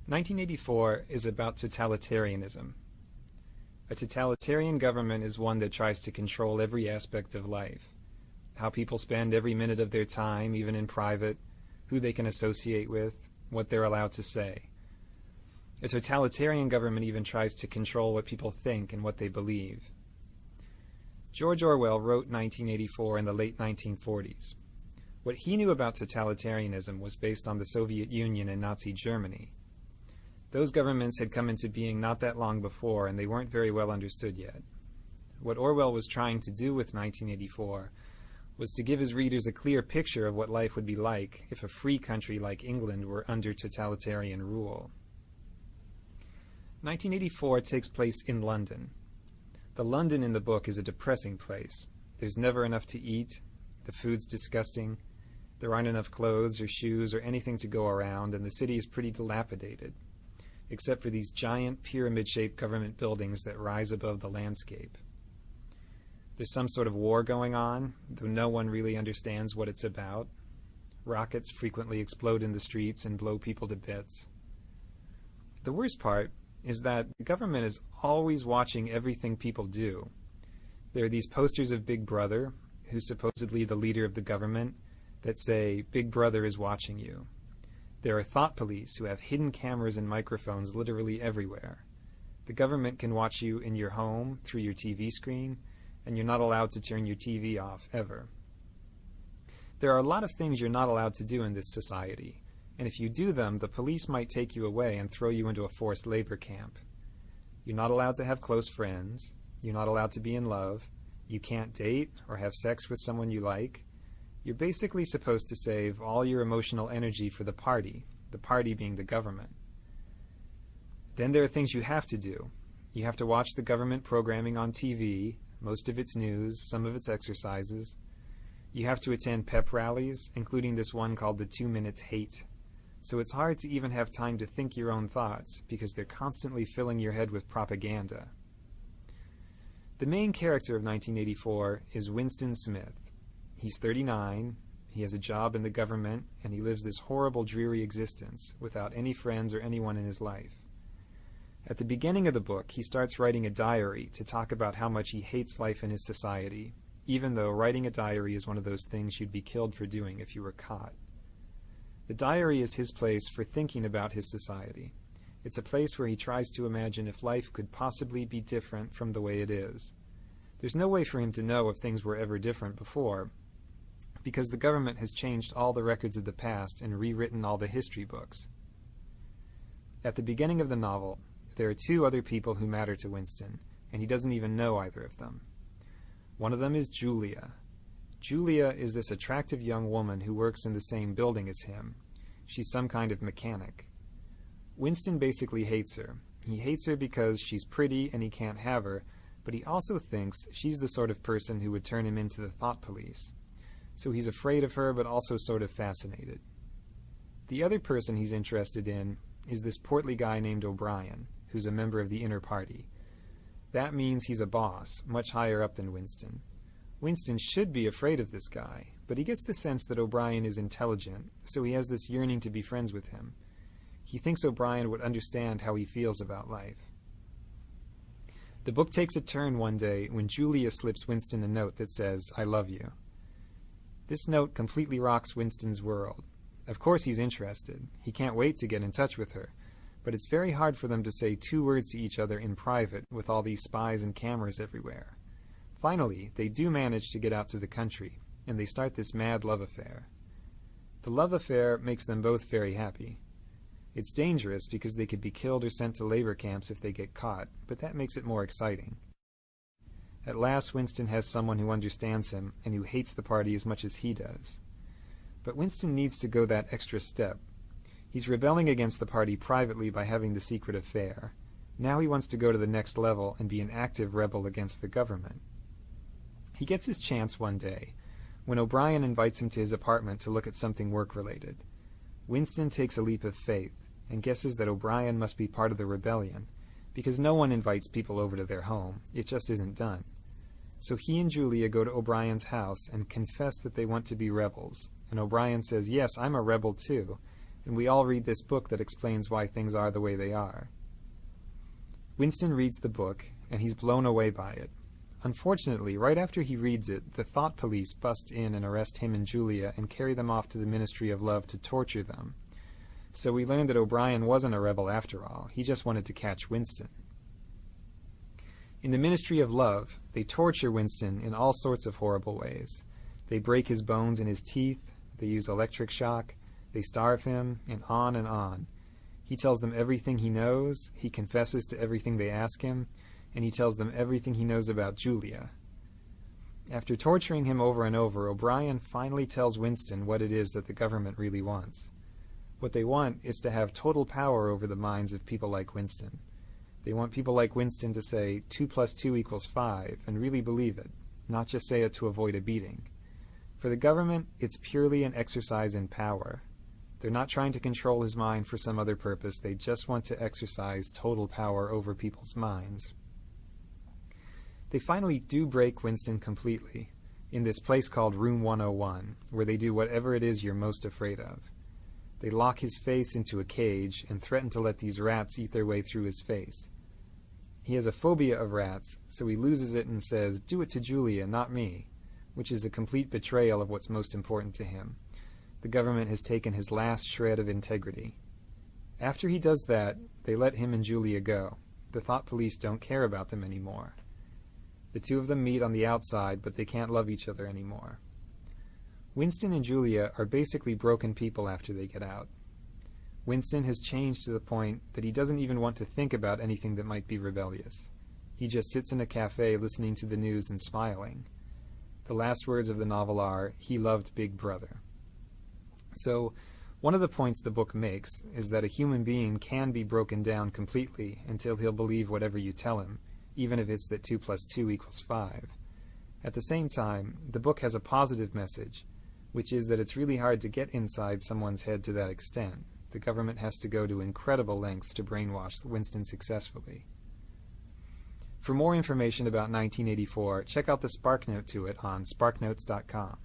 1984 is about totalitarianism. A totalitarian government is one that tries to control every aspect of life. How people spend every minute of their time, even in private, who they can associate with, what they're allowed to say. A totalitarian government even tries to control what people think and what they believe. George Orwell wrote 1984 in the late 1940s. What he knew about totalitarianism was based on the Soviet Union and Nazi Germany. Those governments had come into being not that long before, and they weren't very well understood yet. What Orwell was trying to do with 1984 was to give his readers a clear picture of what life would be like if a free country like England were under totalitarian rule. 1984 takes place in London. The London in the book is a depressing place. There's never enough to eat, the food's disgusting, there aren't enough clothes or shoes or anything to go around, and the city is pretty dilapidated, except for these giant pyramid-shaped government buildings that rise above the landscape. There's some sort of war going on, though no one really understands what it's about. Rockets frequently explode in the streets and blow people to bits. The worst part is that the government is always watching everything people do. There are these posters of Big Brother, who's supposedly the leader of the government, that say, "Big Brother is watching you." There are thought police who have hidden cameras and microphones literally everywhere. The government can watch you in your home, through your TV screen, and you're not allowed to turn your TV off, ever. There are a lot of things you're not allowed to do in this society, and if you do them, the police might take you away and throw you into a forced labor camp. You're not allowed to have close friends, you're not allowed to be in love, you can't date or have sex with someone you like. You're basically supposed to save all your emotional energy for the party being the government. Then there are things you have to do. You have to watch the government programming on TV, most of its news, some of its exercises. You have to attend pep rallies, including this one called the 2 Minutes Hate. So it's hard to even have time to think your own thoughts, because they're constantly filling your head with propaganda. The main character of 1984 is Winston Smith. He's 39, he has a job in the government, and he lives this horrible, dreary existence without any friends or anyone in his life. At the beginning of the book, he starts writing a diary to talk about how much he hates life in his society, even though writing a diary is one of those things you'd be killed for doing if you were caught. The diary is his place for thinking about his society. It's a place where he tries to imagine if life could possibly be different from the way it is. There's no way for him to know if things were ever different before, because the government has changed all the records of the past and rewritten all the history books. At the beginning of the novel, there are two other people who matter to Winston, and he doesn't even know either of them. One of them is Julia. Julia is this attractive young woman who works in the same building as him. She's some kind of mechanic. Winston basically hates her. He hates her because she's pretty and he can't have her, but he also thinks she's the sort of person who would turn him into the thought police. So he's afraid of her, but also sort of fascinated. The other person he's interested in is this portly guy named O'Brien, who's a member of the inner party. That means he's a boss, much higher up than Winston. Winston should be afraid of this guy, but he gets the sense that O'Brien is intelligent, so he has this yearning to be friends with him. He thinks O'Brien would understand how he feels about life. The book takes a turn one day when Julia slips Winston a note that says, "I love you." This note completely rocks Winston's world. Of course he's interested. He can't wait to get in touch with her. But it's very hard for them to say 2 words to each other in private with all these spies and cameras everywhere. Finally, they do manage to get out to the country, and they start this mad love affair. The love affair makes them both very happy. It's dangerous because they could be killed or sent to labor camps if they get caught, but that makes it more exciting. At last, Winston has someone who understands him and who hates the party as much as he does. But Winston needs to go that extra step. He's rebelling against the party privately by having the secret affair. Now he wants to go to the next level and be an active rebel against the government. He gets his chance one day, when O'Brien invites him to his apartment to look at something work-related. Winston takes a leap of faith and guesses that O'Brien must be part of the rebellion, because no one invites people over to their home. It just isn't done. So he and Julia go to O'Brien's house and confess that they want to be rebels, and O'Brien says, "Yes, I'm a rebel too," and we all read this book that explains why things are the way they are. Winston reads the book, and he's blown away by it. Unfortunately, right after he reads it, the thought police bust in and arrest him and Julia and carry them off to the Ministry of Love to torture them. So we learned that O'Brien wasn't a rebel after all. He just wanted to catch Winston. In the Ministry of Love, they torture Winston in all sorts of horrible ways. They break his bones in his teeth, they use electric shock, they starve him, and on and on. He tells them everything he knows, he confesses to everything they ask him, and he tells them everything he knows about Julia. After torturing him over and over, O'Brien finally tells Winston what it is that the government really wants. What they want is to have total power over the minds of people like Winston. They want people like Winston to say 2 + 2 = 5 and really believe it, not just say it to avoid a beating. For the government, it's purely an exercise in power. They're not trying to control his mind for some other purpose. They just want to exercise total power over people's minds. They finally do break Winston completely in this place called Room 101, where they do whatever it is you're most afraid of. They lock his face into a cage and threaten to let these rats eat their way through his face. He has a phobia of rats, so he loses it and says, "Do it to Julia, not me," which is a complete betrayal of what's most important to him. The government has taken his last shred of integrity. After he does that, they let him and Julia go. The thought police don't care about them anymore. The two of them meet on the outside, but they can't love each other anymore. Winston and Julia are basically broken people after they get out. Winston has changed to the point that he doesn't even want to think about anything that might be rebellious. He just sits in a cafe listening to the news and smiling. The last words of the novel are, "He loved Big Brother." So, one of the points the book makes is that a human being can be broken down completely until he'll believe whatever you tell him, even if it's that 2 + 2 = 5. At the same time, the book has a positive message, which is that it's really hard to get inside someone's head to that extent. The government has to go to incredible lengths to brainwash Winston successfully. For more information about 1984, check out the SparkNote to it on sparknotes.com.